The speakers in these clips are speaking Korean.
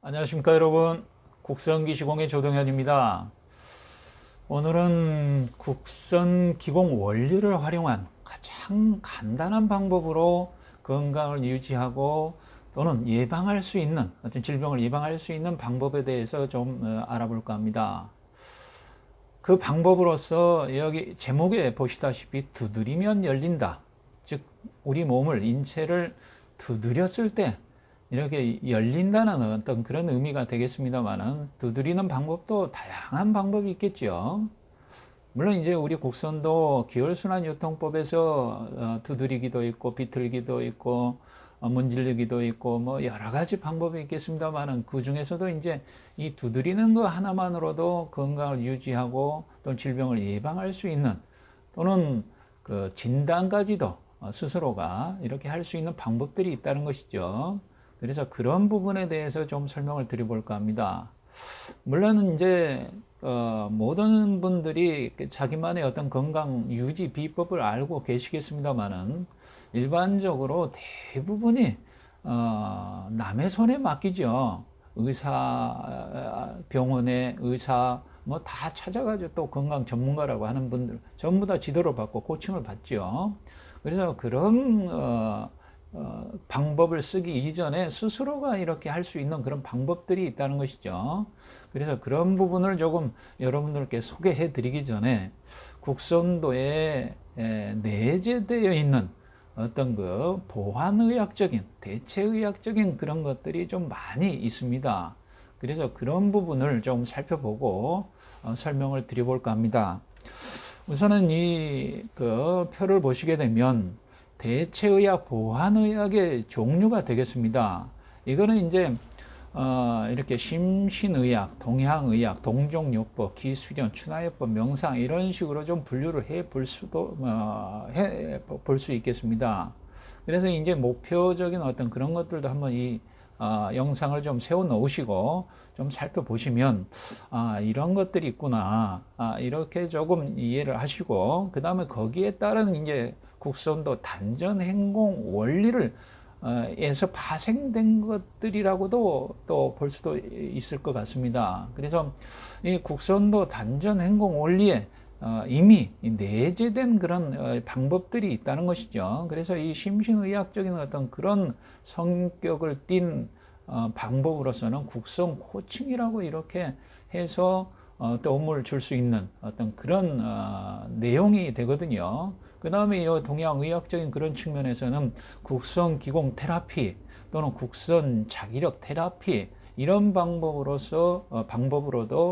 안녕하십니까 여러분. 국선기시공의 조동현입니다. 오늘은 국선 기공 원리를 활용한 가장 간단한 방법으로 건강을 유지하고 또는 예방할 수 있는 어떤 질병을 예방할 수 있는 방법에 대해서 좀 알아볼까 합니다. 그 방법으로서 여기 제목에 보시다시피 두드리면 열린다. 즉 우리 몸을 인체를 두드렸을 때 이렇게 열린다는 어떤 그런 의미가 되겠습니다만은 두드리는 방법도 다양한 방법이 있겠죠. 물론 이제 우리 곡선도 기혈순환유통법에서 두드리기도 있고 비틀기도 있고 문지르기도 있고 뭐 여러 가지 방법이 있겠습니다만은 그 중에서도 이제 이 두드리는 거 하나만으로도 건강을 유지하고 또 질병을 예방할 수 있는 또는 그 진단까지도 스스로가 이렇게 할 수 있는 방법들이 있다는 것이죠. 그래서 그런 부분에 대해서 좀 설명을 드려볼까 합니다. 물론 이제 모든 분들이 자기만의 어떤 건강 유지 비법을 알고 계시겠습니다만은 일반적으로 대부분이 남의 손에 맡기죠. 의사, 병원의 의사 뭐 다 찾아가지고 또 건강 전문가라고 하는 분들 전부 다 지도를 받고 코칭을 받죠. 그래서 그런 방법을 쓰기 이전에 스스로가 이렇게 할 수 있는 그런 방법들이 있다는 것이죠. 그래서 그런 부분을 조금 여러분들께 소개해 드리기 전에 국선도에 내재되어 있는 어떤 그 보완의학적인, 대체의학적인 그런 것들이 좀 많이 있습니다. 그래서 그런 부분을 좀 살펴보고 설명을 드려볼까 합니다. 우선은 이 그 표를 보시게 되면 대체의학, 보완의학의 종류가 되겠습니다. 이거는 이제 이렇게 심신의학, 동향의학, 동종요법, 기술연, 추나요법, 명상 이런 식으로 좀 분류를 해 볼 수도 해 볼 수 있겠습니다. 그래서 이제 목표적인 어떤 그런 것들도 한번 이 영상을 좀 세워 놓으시고 좀 살펴보시면 이런 것들이 있구나 이렇게 조금 이해를 하시고 그 다음에 거기에 따른 이제 국선도 단전 행공 원리를 에서 파생된 것들이라고도 또 볼 수도 있을 것 같습니다. 그래서 이 국선도 단전 행공 원리에 이미 내재된 그런 방법들이 있다는 것이죠. 그래서 이 심신의학적인 어떤 그런 성격을 띤 방법으로서는 국선 코칭이라고 이렇게 해서 도움을 줄 수 있는 어떤 그런 내용이 되거든요. 그 다음에 이 동양의학적인 그런 측면에서는 국선 기공 테라피 또는 국선 자기력 테라피 이런 방법으로도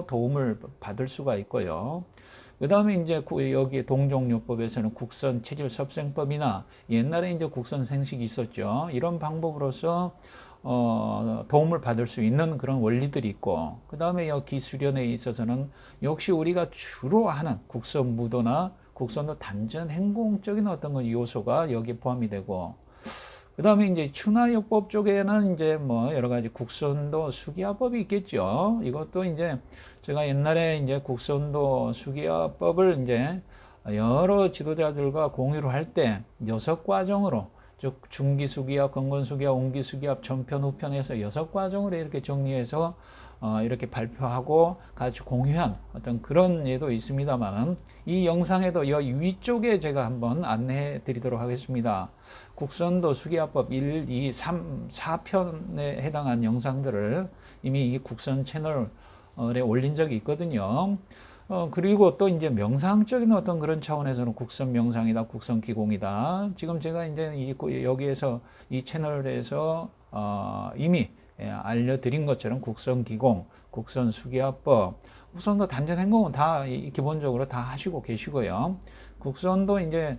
도움을 받을 수가 있고요. 그 다음에 이제 여기 동종요법에서는 국선 체질 섭생법이나 옛날에 이제 국선 생식이 있었죠. 이런 방법으로서 도움을 받을 수 있는 그런 원리들이 있고, 그 다음에 여기 수련에 있어서는 역시 우리가 주로 하는 국선 무도나 국선도 단전 행공적인 어떤 요소가 여기에 포함이 되고, 그 다음에 이제 추나요법 쪽에는 이제 뭐 여러 가지 국선도 수기화법이 있겠죠. 이것도 이제 제가 옛날에 이제 국선도 수기화법을 이제 여러 지도자들과 공유를 할 때 6과정으로 즉 중기수기압, 근건수기압, 온기수기압, 전편, 후편에서 6과정으로 이렇게 정리해서 이렇게 발표하고 같이 공유한 어떤 그런 예도 있습니다만은 이 영상에도 이 위쪽에 제가 한번 안내해 드리도록 하겠습니다. 국선도 수기화법 1, 2, 3, 4편에 해당한 영상들을 이미 이 국선 채널에 올린 적이 있거든요. 그리고 또 이제 명상적인 어떤 그런 차원에서는 국선 명상이다, 국선 기공이다. 지금 제가 이제 여기에서 이 채널에서 이미 알려드린 것처럼 국선 기공, 국선 수기화법, 국선도 단전 행공은 다 기본적으로 다 하시고 계시고요. 국선도 이제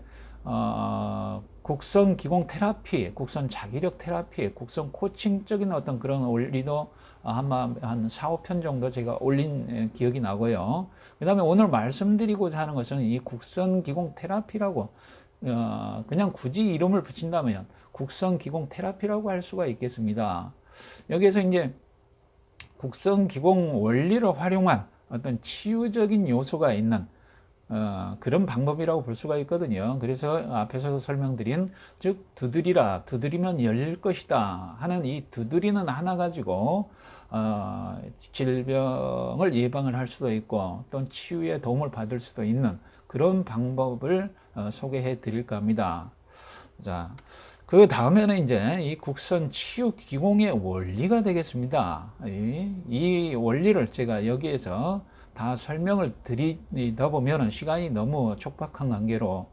국선 기공 테라피, 국선 자기력 테라피, 국선 코칭적인 어떤 그런 원리도 아마 한 4, 5편 정도 제가 올린 기억이 나고요. 그 다음에 오늘 말씀드리고자 하는 것은 이 국선 기공 테라피라고 그냥 굳이 이름을 붙인다면 국선 기공 테라피라고 할 수가 있겠습니다. 여기에서 이제 국선 기공 원리를 활용한 어떤 치유적인 요소가 있는 그런 방법이라고 볼 수가 있거든요. 그래서 앞에서 설명드린, 즉 두드리라, 두드리면 열릴 것이다 하는 이 두드리는 하나 가지고 질병을 예방을 할 수도 있고 또 치유에 도움을 받을 수도 있는 그런 방법을 소개해 드릴까 합니다. 자, 그 다음에는 이제 이 국선 치유 기공의 원리가 되겠습니다. 이 원리를 제가 여기에서 다 설명을 드리다 보면 시간이 너무 촉박한 관계로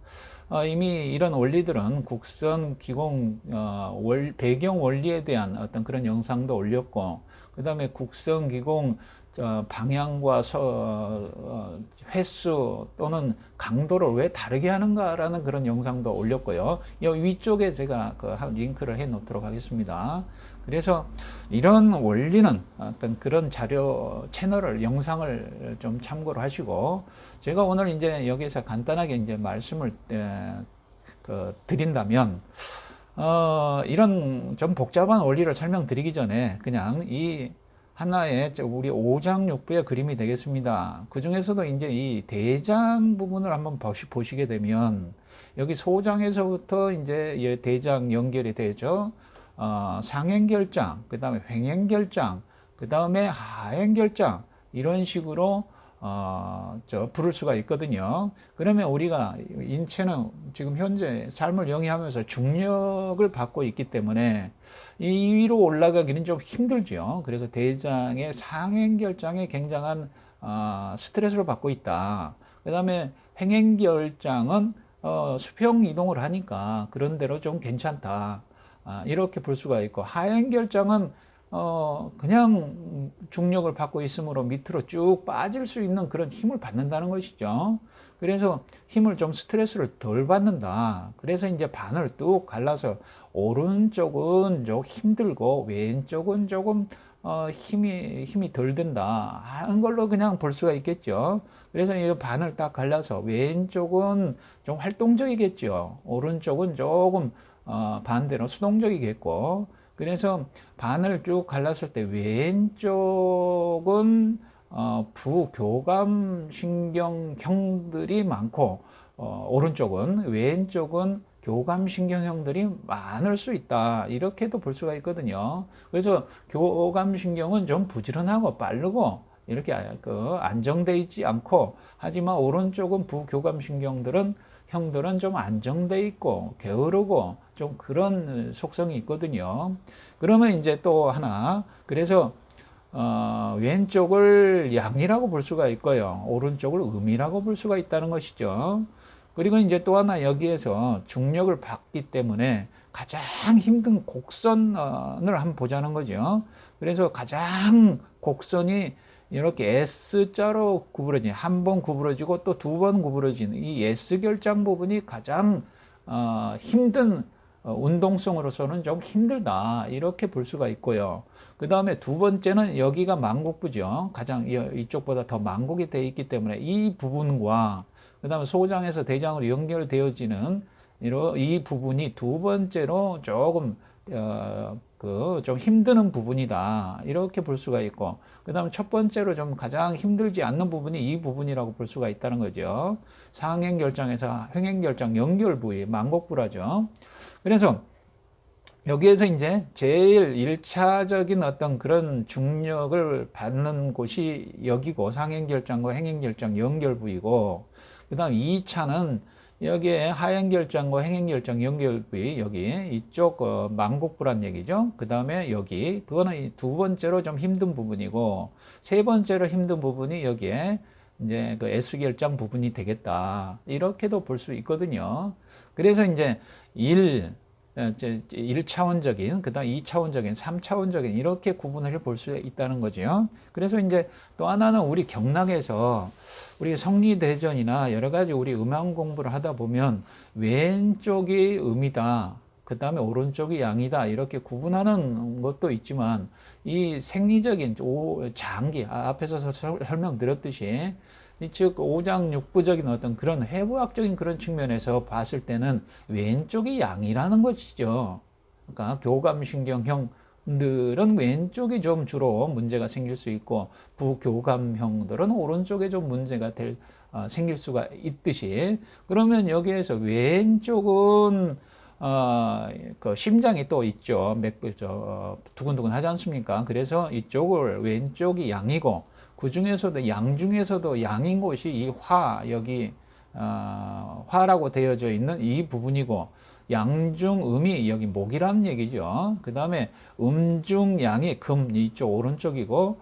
이미 이런 원리들은 국선 기공 배경 원리에 대한 어떤 그런 영상도 올렸고, 그 다음에 국선 기공 방향과 횟수 또는 강도를 왜 다르게 하는가라는 그런 영상도 올렸고요. 이 위쪽에 제가 링크를 해 놓도록 하겠습니다. 그래서 이런 원리는 어떤 그런 자료 채널을 영상을 좀 참고를 하시고, 제가 오늘 이제 여기서 간단하게 이제 말씀을 드린다면 이런 좀 복잡한 원리를 설명드리기 전에 그냥 이 하나의 우리 오장육부의 그림이 되겠습니다. 그 중에서도 이제 이 대장 부분을 한번 보시게 되면 여기 소장에서부터 이제 대장 연결이 되죠. 상행결장, 그 다음에 횡행결장, 그 다음에 하행결장, 이런 식으로 부를 수가 있거든요. 그러면 우리가 인체는 지금 현재 삶을 영위하면서 중력을 받고 있기 때문에 이 위로 올라가기는 좀 힘들죠. 그래서 대장의 상행결장에 굉장한 스트레스를 받고 있다. 그 다음에 횡행결장은 수평 이동을 하니까 그런 대로 좀 괜찮다. 이렇게 볼 수가 있고, 하행결장은 그냥 중력을 받고 있으므로 밑으로 쭉 빠질 수 있는 그런 힘을 받는다는 것이죠. 그래서 힘을 좀 스트레스를 덜 받는다. 그래서 이제 반을 뚝 갈라서 오른쪽은 좀 힘들고 왼쪽은 조금 힘이 덜 든다 하는 걸로 그냥 볼 수가 있겠죠. 그래서 이 반을 딱 갈라서 왼쪽은 좀 활동적이겠죠. 오른쪽은 조금 반대로 수동적이겠고, 그래서 반을 쭉 갈랐을 때 왼쪽은 부교감신경형들이 많고 오른쪽은 왼쪽은 교감신경형들이 많을 수 있다, 이렇게도 볼 수가 있거든요. 그래서 교감신경은 좀 부지런하고 빠르고 이렇게 안정되어 있지 않고, 하지만 오른쪽은 부교감신경들은 형들은 좀 안정돼 있고 게으르고 좀 그런 속성이 있거든요. 그러면 이제 또 하나, 그래서 왼쪽을 양이라고 볼 수가 있고요, 오른쪽을 음이라고 볼 수가 있다는 것이죠. 그리고 이제 또 하나, 여기에서 중력을 받기 때문에 가장 힘든 곡선을 한번 보자는 거죠. 그래서 가장 곡선이 이렇게 S자로 구부러진, 한 번 구부러지고 또 두 번 구부러지는 이 S결장 부분이 가장 힘든, 운동성으로서는 좀 힘들다, 이렇게 볼 수가 있고요. 그 다음에 두 번째는 여기가 만곡부죠. 가장 이쪽보다 더 만곡이 되어 있기 때문에 이 부분과 그 다음에 소장에서 대장으로 연결되어지는 이 부분이 두 번째로 조금 좀 힘드는 부분이다, 이렇게 볼 수가 있고, 그 다음에 첫 번째로 좀 가장 힘들지 않는 부분이 이 부분이라고 볼 수가 있다는 거죠. 상행결장에서 횡행결장 연결 부위, 만곡부라죠. 그래서 여기에서 이제 제일 1차적인 어떤 그런 중력을 받는 곳이 여기고, 상행결장과 행행결장 연결 부위고, 그 다음 2차는 여기에 하행결장과 행행결장 연결 부위, 여기 이쪽 만곡부란 얘기죠. 그 다음에 여기, 그거는 두 번째로 좀 힘든 부분이고, 세 번째로 힘든 부분이 여기에 이제 그 S결장 부분이 되겠다, 이렇게도 볼 수 있거든요. 그래서 이제 1차원적인, 그 다음 2차원적인, 3차원적인, 이렇게 구분을 볼 수 있다는 거죠. 그래서 이제 또 하나는 우리 경락에서 우리 성리대전이나 여러 가지 우리 음악 공부를 하다 보면 왼쪽이 음이다, 그 다음에 오른쪽이 양이다, 이렇게 구분하는 것도 있지만, 이 생리적인 장기, 앞에서 설명드렸듯이 즉 오장육부적인 어떤 그런 해부학적인 그런 측면에서 봤을 때는 왼쪽이 양이라는 것이죠. 그러니까 교감신경형들은 왼쪽이 좀 주로 문제가 생길 수 있고, 부교감형들은 오른쪽에 좀 문제가 될 생길 수가 있듯이, 그러면 여기에서 왼쪽은 그 심장이 또 있죠. 두근두근 하지 않습니까? 그래서 이쪽을 왼쪽이 양이고, 그 중에서도 양 중에서도 양인 곳이 이 여기 화라고 되어져 있는 이 부분이고, 양중음이 여기 목이라는 얘기죠. 그 다음에 음중양이 금 이쪽 오른쪽이고,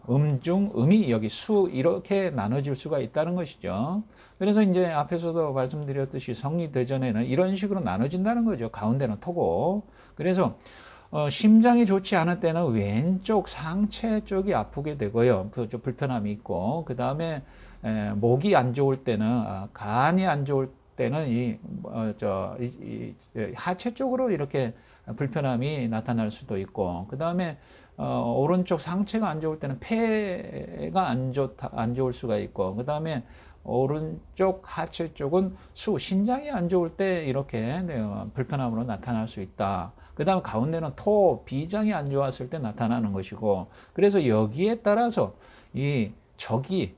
음중음이 여기 수, 이렇게 나눠질 수가 있다는 것이죠. 그래서 이제 앞에서도 말씀드렸듯이 성리대전에는 이런 식으로 나눠진다는 거죠. 가운데는 토고. 그래서 심장이 좋지 않을 때는 왼쪽 상체 쪽이 아프게 되고요. 그 불편함이 있고, 그 다음에 목이 안 좋을 때는, 간이 안 좋을 때는 하체 쪽으로 이렇게 불편함이 나타날 수도 있고, 그 다음에 오른쪽 상체가 안 좋을 때는 폐가 안 좋을 수가 있고, 그 다음에 오른쪽 하체 쪽은 신장이 안 좋을 때 이렇게 불편함으로 나타날 수 있다. 그 다음 가운데는 비장이 안 좋았을 때 나타나는 것이고, 그래서 여기에 따라서 이 적이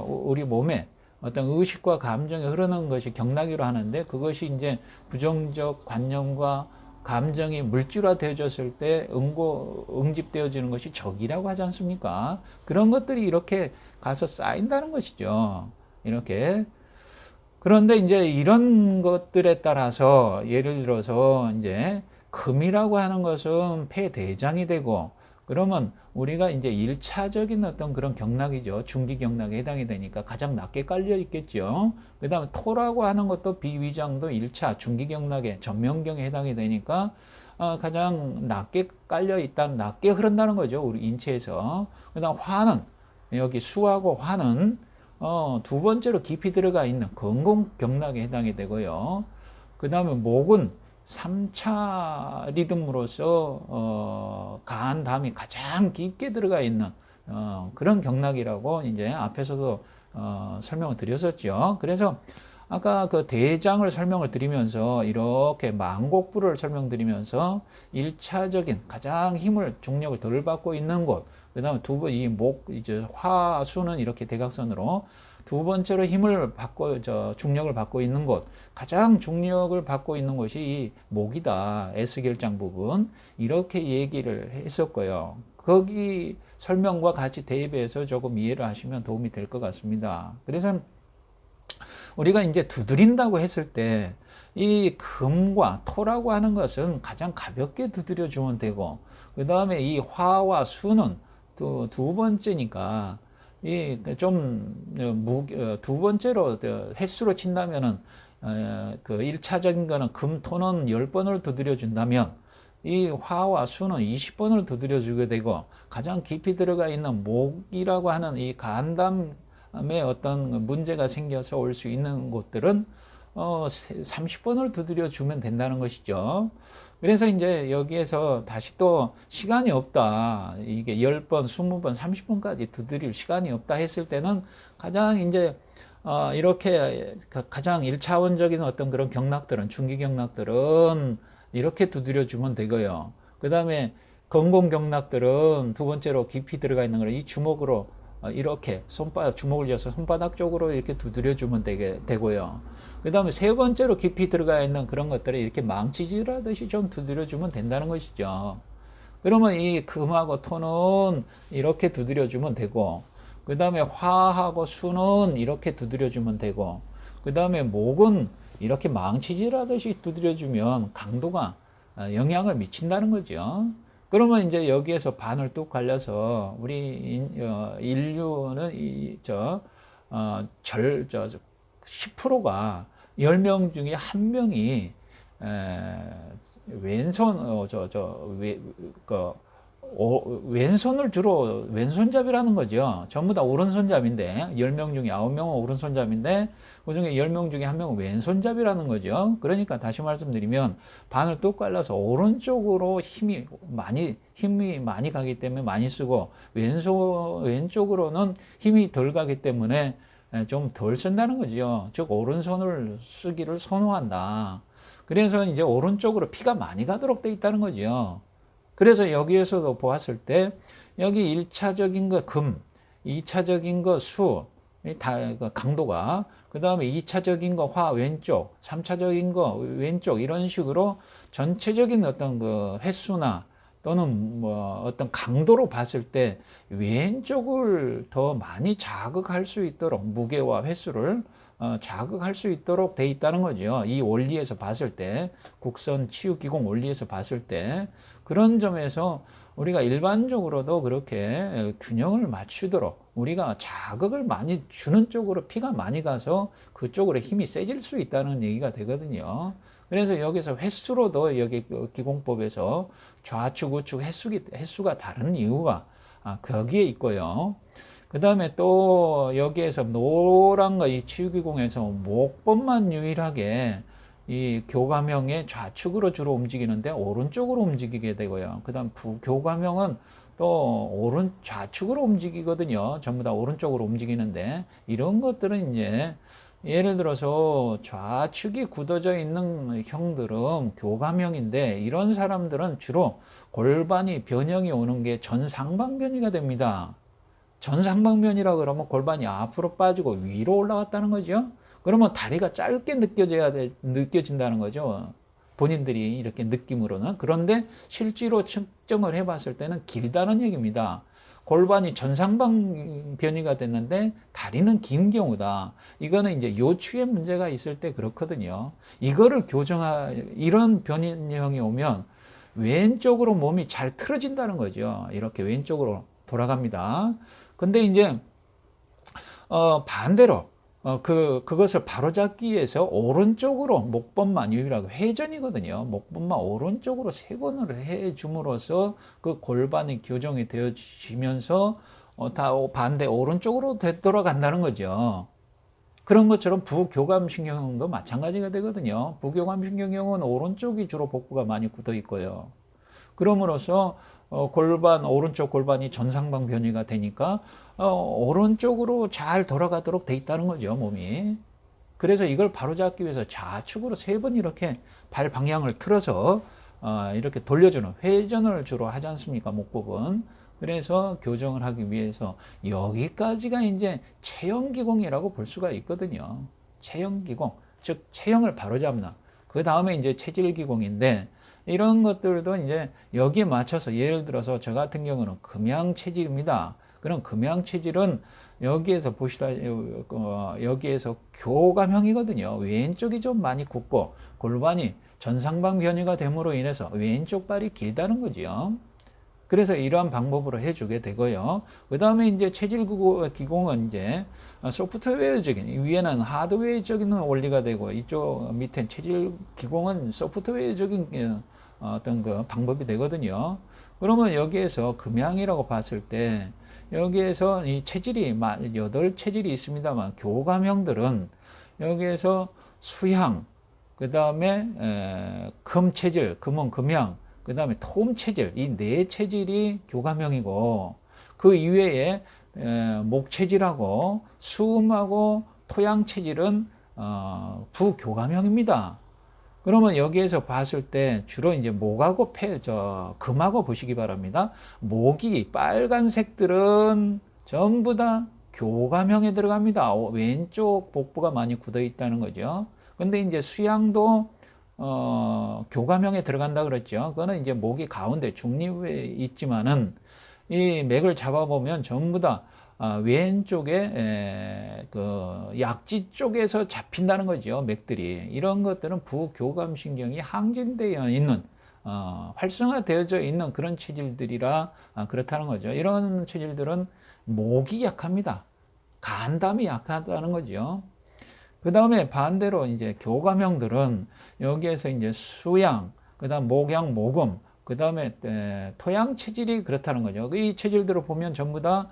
우리 몸에 어떤 의식과 감정이 흐르는 것이 경락이로 하는데, 그것이 이제 부정적 관념과 감정이 물질화 되어졌을 때 응집되어지는 것이 적이라고 하지 않습니까? 그런 것들이 이렇게 가서 쌓인다는 것이죠. 이렇게. 그런데 이제 이런 것들에 따라서 예를 들어서 이제 금이라고 하는 것은 폐대장이 되고, 그러면 우리가 이제 1차적인 어떤 그런 경락이죠. 중기 경락에 해당이 되니까 가장 낮게 깔려 있겠죠. 그 다음에 토라고 하는 것도 비위장도 1차 중기 경락에 전면경에 해당이 되니까 가장 낮게 깔려 있다, 낮게 흐른다는 거죠. 우리 인체에서. 그 다음 화는, 여기 수하고 화는 두 번째로 깊이 들어가 있는 건공 경락에 해당이 되고요. 그 다음에 목은 3차 리듬으로서 간 다음이 가장 깊게 들어가 있는 그런 경락이라고 이제 앞에서도 설명을 드렸었죠. 그래서 아까 그 대장을 설명을 드리면서 이렇게 만곡부를 설명드리면서 1차적인 가장 중력을 덜 받고 있는 곳, 그 다음에 이 이제 화수는 이렇게 대각선으로 두 번째로 중력을 받고 있는 곳, 가장 중력을 받고 있는 곳이 이 목이다. S결장 부분. 이렇게 얘기를 했었고요. 거기 설명과 같이 대입해서 조금 이해를 하시면 도움이 될 것 같습니다. 그래서 우리가 이제 두드린다고 했을 때 이 금과 토라고 하는 것은 가장 가볍게 두드려 주면 되고, 그 다음에 이 화와 수는 또 두 번째니까 두 번째로 횟수로 친다면은 그 1차적인 거는 금, 토는 10번을 두드려 준다면 이 화와 수는 20번을 두드려 주게 되고, 가장 깊이 들어가 있는 목이라고 하는 이 간담에 어떤 문제가 생겨서 올 수 있는 곳들은 30번을 두드려 주면 된다는 것이죠. 그래서 이제 여기에서 다시 또 시간이 없다. 이게 10번, 20번, 30번까지 두드릴 시간이 없다 했을 때는 가장 이제 이렇게 가장 1차원적인 어떤 그런 경락들은, 중기 경락들은 이렇게 두드려 주면 되고요. 그 다음에 건공 경락들은 두 번째로 깊이 들어가 있는 걸 이 주먹으로 이렇게 주먹을 쥐어서 손바닥 쪽으로 이렇게 두드려 주면 되고요. 그 다음에 세 번째로 깊이 들어가 있는 그런 것들을 이렇게 망치질하듯이 좀 두드려 주면 된다는 것이죠. 그러면 이 금하고 토는 이렇게 두드려 주면 되고, 그 다음에 화하고 수는 이렇게 두드려 주면 되고, 그 다음에 목은 이렇게 망치질하듯이 두드려 주면 강도가 영향을 미친다는 거죠. 그러면 이제 여기에서 반을 뚝 갈려서 우리 인류는 10%가 10명 중에 1명이 왼손을 주로 왼손잡이라는 거죠. 전부 다 오른손잡인데 10명 중에 9명은 오른손잡인데 그 중에 10명 중에 1명은 왼손잡이라는 거죠. 그러니까 다시 말씀드리면 반을 뚝 갈라서 오른쪽으로 힘이 많이 가기 때문에 많이 쓰고, 왼쪽으로는 힘이 덜 가기 때문에 좀 덜 쓴다는 거죠. 즉 오른손을 쓰기를 선호한다. 그래서 이제 오른쪽으로 피가 많이 가도록 돼 있다는 거죠. 그래서 여기에서도 보았을 때 여기 1차적인 거 금, 2차적인 거 수, 그 강도가. 그 다음에 2차적인 거 화 왼쪽, 3차적인 거 왼쪽, 이런 식으로 전체적인 어떤 그 횟수나 또는 뭐 어떤 강도로 봤을 때 왼쪽을 더 많이 자극할 수 있도록, 무게와 횟수를 자극할 수 있도록 돼 있다는 거죠. 이 원리에서 봤을 때, 곡선 치유 기공 원리에서 봤을 때. 그런 점에서 우리가 일반적으로도 그렇게 균형을 맞추도록 우리가 자극을 많이 주는 쪽으로 피가 많이 가서 그쪽으로 힘이 세질 수 있다는 얘기가 되거든요. 그래서 여기서 횟수로도 여기 기공법에서 좌측, 우측 횟수가 다른 이유가 거기에 있고요. 그 다음에 또 여기에서 노란 거, 이 치유기공에서 목법만 유일하게 이 교감형의 좌측으로 주로 움직이는데 오른쪽으로 움직이게 되고요. 그 다음 부교감형은 또 좌측으로 움직이거든요. 전부 다 오른쪽으로 움직이는데, 이런 것들은 이제 예를 들어서 좌측이 굳어져 있는 형들은 교감형인데, 이런 사람들은 주로 골반이 변형이 오는 게 전상방변이가 됩니다. 전상방변이라 그러면 골반이 앞으로 빠지고 위로 올라갔다는 거죠. 그러면 다리가 짧게 느껴진다는 거죠. 본인들이 이렇게 느낌으로는. 그런데 실제로 측정을 해봤을 때는 길다는 얘기입니다. 골반이 전상방변이가 됐는데 다리는 긴 경우다. 이거는 이제 요추에 문제가 있을 때 그렇거든요. 이거를 이런 변형이 오면 왼쪽으로 몸이 잘 틀어진다는 거죠. 이렇게 왼쪽으로 돌아갑니다. 근데 이제 반대로 그것을 바로잡기 위해서 오른쪽으로 목법만 유일하게 회전이거든요. 목법만 오른쪽으로 세 번을 해 줌으로써 그 골반이 교정이 되어지면서 다 반대 오른쪽으로 되돌아간다는 거죠. 그런 것처럼 부교감신경도 마찬가지가 되거든요. 부교감신경은 오른쪽이 주로 복부가 많이 굳어 있고요. 그럼으로써 오른쪽 골반이 전상방 변이가 되니까 오른쪽으로 잘 돌아가도록 돼 있다는 거죠, 몸이. 그래서 이걸 바로잡기 위해서 좌측으로 세 번 이렇게 발 방향을 틀어서 이렇게 돌려주는 회전을 주로 하지 않습니까, 목법은. 그래서 교정을 하기 위해서 여기까지가 이제 체형기공이라고 볼 수가 있거든요. 체형기공, 즉 체형을 바로잡는. 그 다음에 이제 체질기공인데, 이런 것들도 이제 여기에 맞춰서, 예를 들어서 저 같은 경우는 금양체질입니다. 그럼 금양체질은 여기에서 여기에서 교감형이거든요. 왼쪽이 좀 많이 굳고 골반이 전상방 변이가 됨으로 인해서 왼쪽 발이 길다는 거죠. 그래서 이러한 방법으로 해주게 되고요. 그 다음에 이제 체질 기공은 이제 소프트웨어적인, 위에는 하드웨어적인 원리가 되고, 이쪽 밑에 체질 기공은 소프트웨어적인 어떤 그 방법이 되거든요. 그러면 여기에서 금양이라고 봤을 때, 여기에서 이 체질이 8체질이 있습니다만, 교감형들은 여기에서 수향, 그 다음에 금체질, 금은 금양, 그 다음에 토음체질, 이 네 체질이 교감형이고, 그 이외에 목체질하고 수음하고 토양체질은 부교감형입니다. 그러면 여기에서 봤을 때 주로 이제 목하고 금하고 보시기 바랍니다. 목이 빨간색들은 전부 다 교감형에 들어갑니다. 왼쪽 복부가 많이 굳어 있다는 거죠. 근데 이제 수양도 교감형에 들어간다 그랬죠. 그거는 이제 목이 가운데 중립에 있지만은 이 맥을 잡아보면 전부 다 왼쪽에 그 약지 쪽에서 잡힌다는 거죠. 맥들이. 이런 것들은 부교감신경이 항진되어 있는 활성화되어져 있는 그런 체질들이라 그렇다는 거죠. 이런 체질들은 목이 약합니다. 간담이 약하다는 거죠. 그 다음에 반대로 이제 교감형들은 여기에서 이제 수양, 그 다음 목양, 모금, 그 다음에 토양 체질이 그렇다는 거죠. 이 체질들을 보면 전부 다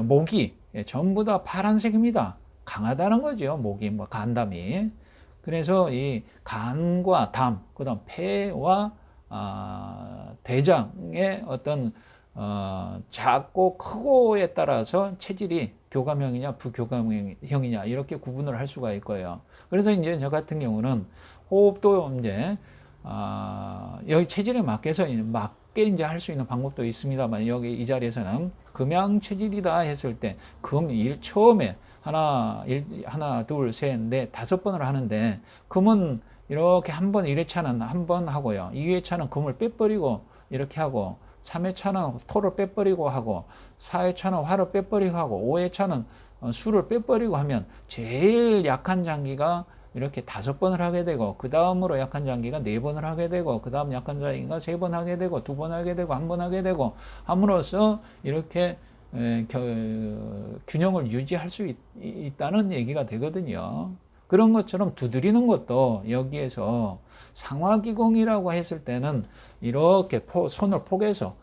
목이 전부 다 파란색입니다. 강하다는 거죠. 목이, 간담이. 그래서 이 간과 담, 그 다음 폐와 대장의 어떤 작고 크고에 따라서 체질이 교감형이냐 부교감형이냐 이렇게 구분을 할 수가 있고요. 그래서 이제 저 같은 경우는 호흡도 이제 여기 체질에 쉽게 이제 할 수 있는 방법도 있습니다만, 여기 이 자리에서는 금양체질이다 했을 때, 처음에 하나, 둘, 셋, 넷, 5번을 하는데, 금은 이렇게 한 번, 1회차는 한 번 하고요. 2회차는 금을 빼버리고 이렇게 하고, 3회차는 토를 빼버리고 하고, 4회차는 화를 빼버리고 하고, 5회차는 수를 빼버리고 하면 제일 약한 장기가 이렇게 5번을 하게 되고, 그 다음으로 약한 장기가 4번을 하게 되고, 그 다음 약한 장기가 3번 하게 되고, 2번 하게 되고, 1번 하게 되고 함으로써 이렇게 균형을 유지할 수 있다는 얘기가 되거든요. 그런 것처럼 두드리는 것도 여기에서 상화기공이라고 했을 때는 이렇게 손을 포개서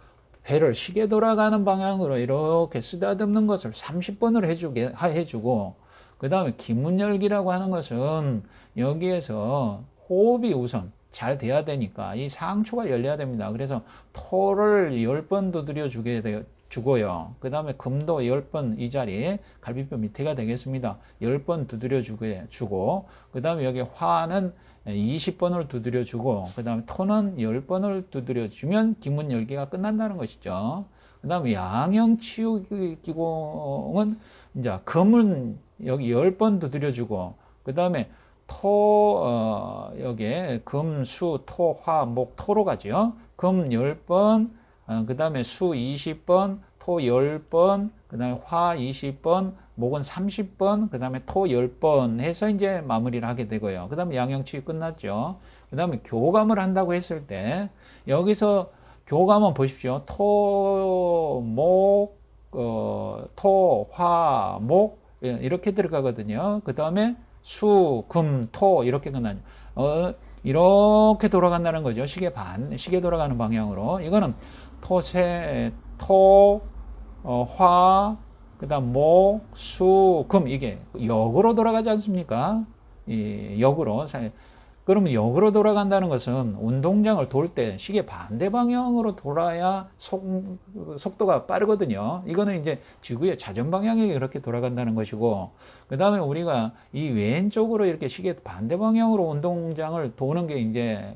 배를 시계 돌아가는 방향으로 이렇게 쓰다듬는 것을 30번을 해주고, 그 다음에 기문열기라고 하는 것은 여기에서 호흡이 우선 잘 돼야 되니까 이 상초가 열려야 됩니다. 그래서 토를 10번 두드려 주고요. 그 다음에 금도 10번 이 자리에 갈비뼈 밑에가 되겠습니다. 10번 두드려 주고, 그 다음에 여기 화는 20번을 두드려 주고, 그 다음에 토는 10번을 두드려 주면 기문 열기가 끝난다는 것이죠. 그 다음에 양형 치유 기공은 이제 금은 여기 10번 두드려 주고, 그 다음에 여기에 금, 수, 토, 화, 목, 토로 가죠. 금 10번, 그 다음에 수 20번, 토 10번, 그 다음에 화 20번, 목은 30번, 그 다음에 토 10번 해서 이제 마무리를 하게 되고요. 그 다음에 양형치유 끝났죠. 그 다음에 교감을 한다고 했을 때, 여기서 교감은 보십시오. 토, 목, 토, 화, 목, 이렇게 들어가거든요. 그 다음에 수, 금, 토, 이렇게 끝나죠. 이렇게 돌아간다는 거죠. 시계 돌아가는 방향으로. 이거는 화, 그 다음 목, 수, 금, 이게 역으로 돌아가지 않습니까? 역으로. 그러면 역으로 돌아간다는 것은 운동장을 돌 때 시계 반대 방향으로 돌아야 속도가 빠르거든요. 이거는 이제 지구의 자전 방향이 그렇게 돌아간다는 것이고, 그 다음에 우리가 이 왼쪽으로 이렇게 시계 반대 방향으로 운동장을 도는 게 이제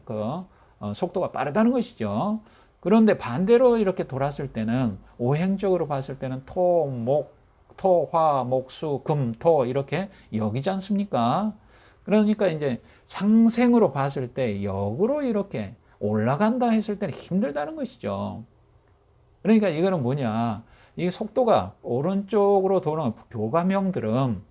속도가 빠르다는 것이죠. 그런데 반대로 이렇게 돌았을 때는 오행적으로 봤을 때는 토, 화, 목, 수, 금, 토 이렇게 역이지 않습니까? 그러니까 이제 상생으로 봤을 때 역으로 이렇게 올라간다 했을 때는 힘들다는 것이죠. 그러니까 이거는 뭐냐? 이 속도가 오른쪽으로 도는 교감형들은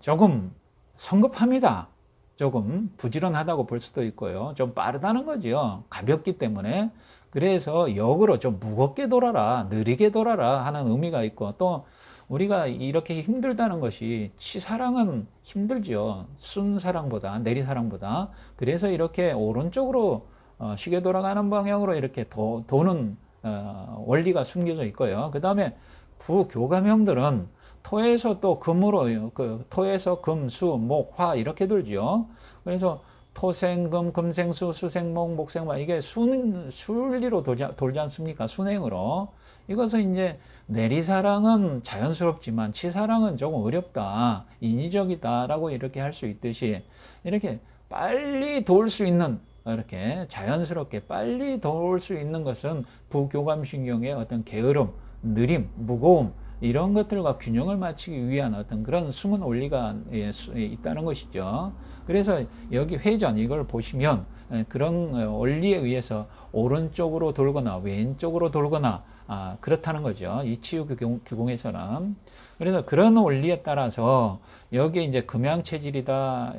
조금 성급합니다. 조금 부지런하다고 볼 수도 있고요. 좀 빠르다는 거죠. 가볍기 때문에. 그래서 역으로 좀 무겁게 돌아라, 느리게 돌아라 하는 의미가 있고, 또 우리가 이렇게 힘들다는 것이 치사랑은 힘들죠. 순사랑보다, 내리사랑보다. 그래서 이렇게 오른쪽으로 시계 돌아가는 방향으로 이렇게 도는 원리가 숨겨져 있고요. 그 다음에 부교감형들은 토에서 또 금으로, 토에서 금, 수, 목, 화 이렇게 돌죠. 그래서 토생금, 금생수, 수생목, 목생화 이게 순리로 돌지 않습니까? 순행으로. 이것은 이제 내리사랑은 자연스럽지만 치사랑은 조금 어렵다, 인위적이다라고 이렇게 할 수 있듯이 이렇게 빨리 돌 수 있는, 이렇게 자연스럽게 빨리 돌 수 있는 것은 부교감신경의 어떤 게으름, 느림, 무거움 이런 것들과 균형을 맞추기 위한 어떤 그런 숨은 원리가 있다는 것이죠. 그래서 여기 회전 이걸 보시면 그런 원리에 의해서 오른쪽으로 돌거나 왼쪽으로 돌거나 그렇다는 거죠. 이 치유 규공에서는. 그래서 그런 원리에 따라서 여기에 이제 금양체질이다,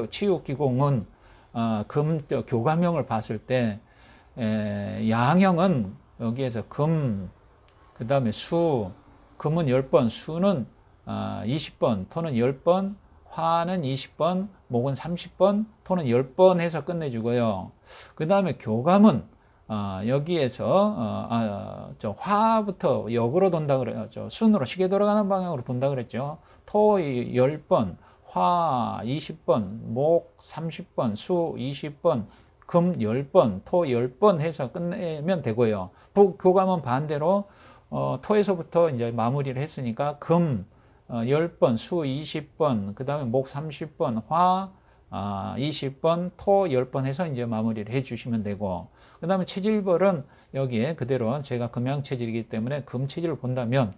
치유 기공은 교감형을 봤을 때 양형은 여기에서 금, 그 다음에 수, 금은 10번, 수는 20번, 토는 10번, 화는 20번, 목은 30번, 토는 10번 해서 끝내주고요. 그 다음에 교감은 여기에서 화부터 역으로 돈다 그랬죠. 순으로 시계 돌아가는 방향으로 돈다 그랬죠. 토 10번, 화 20번, 목 30번, 수 20번, 금 10번, 토 10번 해서 끝내면 되고요. 부교감은 반대로 토에서부터 이제 마무리를 했으니까 금 10번, 수 20번, 그 다음에 목 30번, 화 20번, 토 10번 해서 이제 마무리를 해 주시면 되고, 그 다음에 체질벌은 여기에 그대로 제가 금양체질이기 때문에 금체질을 본다면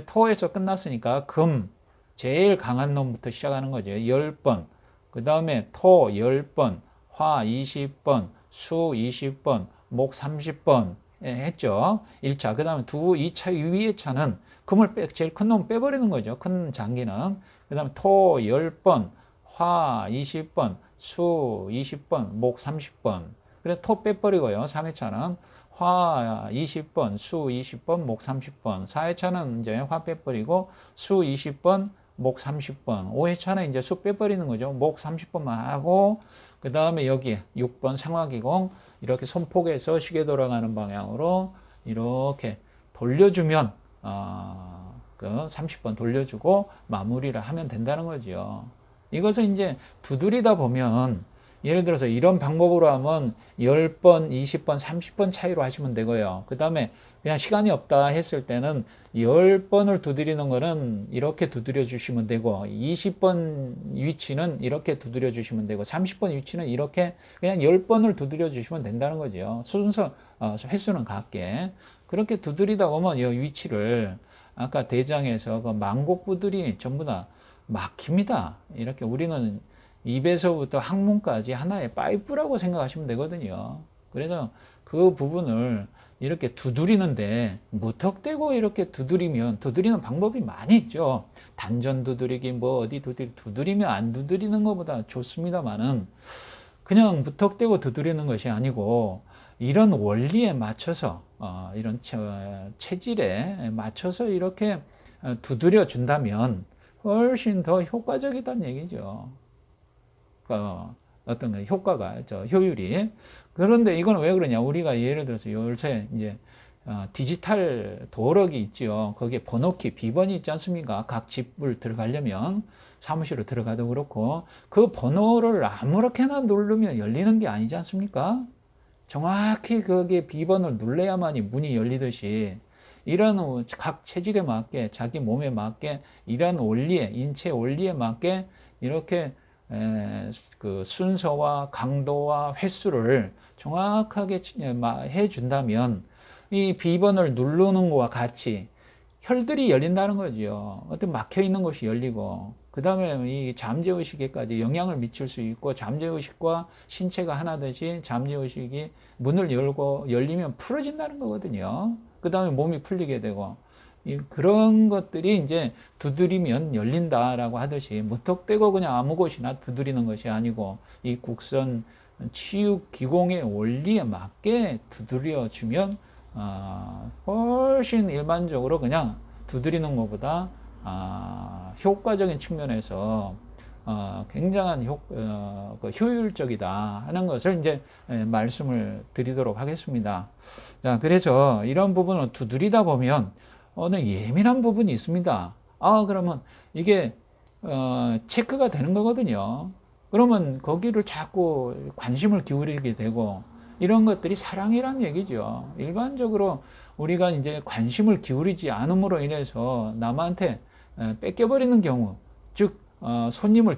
토에서 끝났으니까 금 제일 강한 놈부터 시작하는 거죠. 10번. 그 다음에 토 10번, 화 20번, 수 20번, 목 30번 했죠. 1차. 그 다음에 2차 위의 차는 금을 제일 큰 놈 빼버리는 거죠. 큰 장기는. 그 다음에 토 10번, 화 20번, 수 20번, 목 30번. 그래서 토 빼버리고요. 3회차는 화 20번, 수 20번, 목 30번. 4회차는 이제 화 빼버리고 수 20번, 목 30번. 5회차는 이제 수 빼버리는 거죠. 목 30번만 하고 그 다음에 여기 6번 상화기공 이렇게 손목에서 시계 돌아가는 방향으로 이렇게 돌려주면 그 30번 돌려주고 마무리를 하면 된다는 거죠. 이것을 이제 두드리다 보면 예를 들어서 이런 방법으로 하면 10번, 20번, 30번 차이로 하시면 되고요. 그 다음에 그냥 시간이 없다 했을 때는 10번을 두드리는 거는 이렇게 두드려 주시면 되고 20번 위치는 이렇게 두드려 주시면 되고 30번 위치는 이렇게 그냥 10번을 두드려 주시면 된다는 거죠. 순서, 횟수는 같게. 그렇게 두드리다 보면 이 위치를 아까 대장에서 그 망곡부들이 전부 다 막힙니다. 이렇게 우리는 입에서부터 항문까지 하나의 파이프라고 생각하시면 되거든요. 그래서 그 부분을 이렇게 두드리는데 무턱대고 이렇게 두드리는 방법이 많이 있죠. 단전 두드리기 뭐 어디 두드리면 안 두드리는 것보다 좋습니다만은 그냥 무턱대고 두드리는 것이 아니고 이런 원리에 맞춰서 이런 체질에 맞춰서 이렇게 두드려 준다면 훨씬 더 효과적이다는 얘기죠. 어떤 효과가, 효율이. 그런데 이건 왜 그러냐. 우리가 예를 들어서 요새 이제, 디지털 도어록이 있죠. 거기에 번호키, 비번이 있지 않습니까? 각 집을 들어가려면, 사무실로 들어가도 그렇고, 그 번호를 아무렇게나 누르면 열리는 게 아니지 않습니까? 정확히 거기에 비번을 눌러야만이 문이 열리듯이, 이런 각 체질에 맞게, 자기 몸에 맞게, 이런 원리에, 인체 원리에 맞게, 이렇게 그 순서와 강도와 횟수를 정확하게 해준다면 이 비번을 누르는 것과 같이 혈들이 열린다는 거죠. 어떤 막혀 있는 것이 열리고 그 다음에 이 잠재의식에까지 영향을 미칠 수 있고 잠재의식과 신체가 하나듯이 잠재의식이 문을 열고 열리면 풀어진다는 거거든요. 그 다음에 몸이 풀리게 되고 그런 것들이 이제 두드리면 열린다라고 하듯이 무턱대고 그냥 아무 곳이나 두드리는 것이 아니고 이 국선 치유 기공의 원리에 맞게 두드려 주면 훨씬 일반적으로 그냥 두드리는 것보다 효과적인 측면에서 굉장한 효율적이다 하는 것을 이제 말씀을 드리도록 하겠습니다. 자, 그래서 이런 부분을 두드리다 보면 어느 예민한 부분이 있습니다. 그러면 이게 체크가 되는 거거든요. 그러면 거기를 자꾸 관심을 기울이게 되고 이런 것들이 사랑이란 얘기죠. 일반적으로 우리가 이제 관심을 기울이지 않음으로 인해서 남한테 뺏겨버리는 경우, 즉 손님이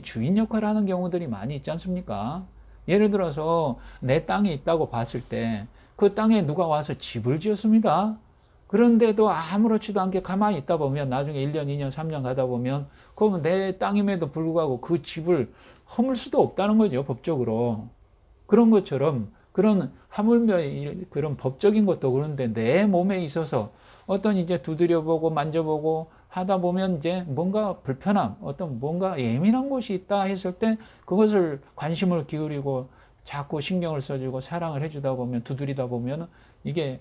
주인 역할을 하는 경우들이 많이 있지 않습니까? 예를 들어서 내 땅이 있다고 봤을 때 그 땅에 누가 와서 집을 지었습니다. 그런데도 아무렇지도 않게 가만히 있다 보면 나중에 1년, 2년, 3년 가다 보면 그러면 내 땅임에도 불구하고 그 집을 허물 수도 없다는 거죠, 법적으로. 그런 것처럼 그런 하물며 그런 법적인 것도 그런데 내 몸에 있어서 어떤 이제 두드려보고 만져보고 하다 보면 이제 뭔가 불편함, 어떤 뭔가 예민한 곳이 있다 했을 때 그것을 관심을 기울이고 자꾸 신경을 써주고 사랑을 해주다 보면 두드리다 보면 이게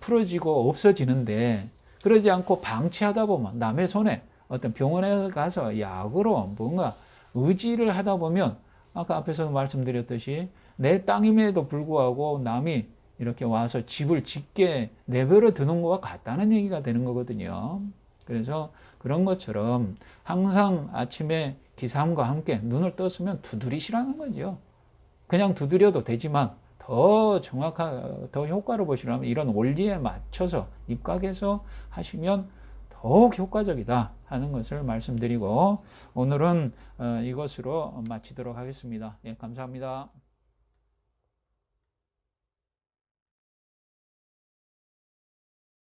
풀어지고 없어지는데 그러지 않고 방치하다 보면 남의 손에 어떤 병원에 가서 약으로 뭔가 의지를 하다 보면 아까 앞에서 말씀드렸듯이 내 땅임에도 불구하고 남이 이렇게 와서 집을 짓게 내버려 두는 것과 같다는 얘기가 되는 거거든요. 그래서 그런 것처럼 항상 아침에 기상과 함께 눈을 떴으면 두드리시라는 거죠. 그냥 두드려도 되지만 더 더 효과를 보시려면 이런 원리에 맞춰서 입각해서 하시면 더욱 효과적이다 하는 것을 말씀드리고 오늘은 이것으로 마치도록 하겠습니다. 예, 감사합니다.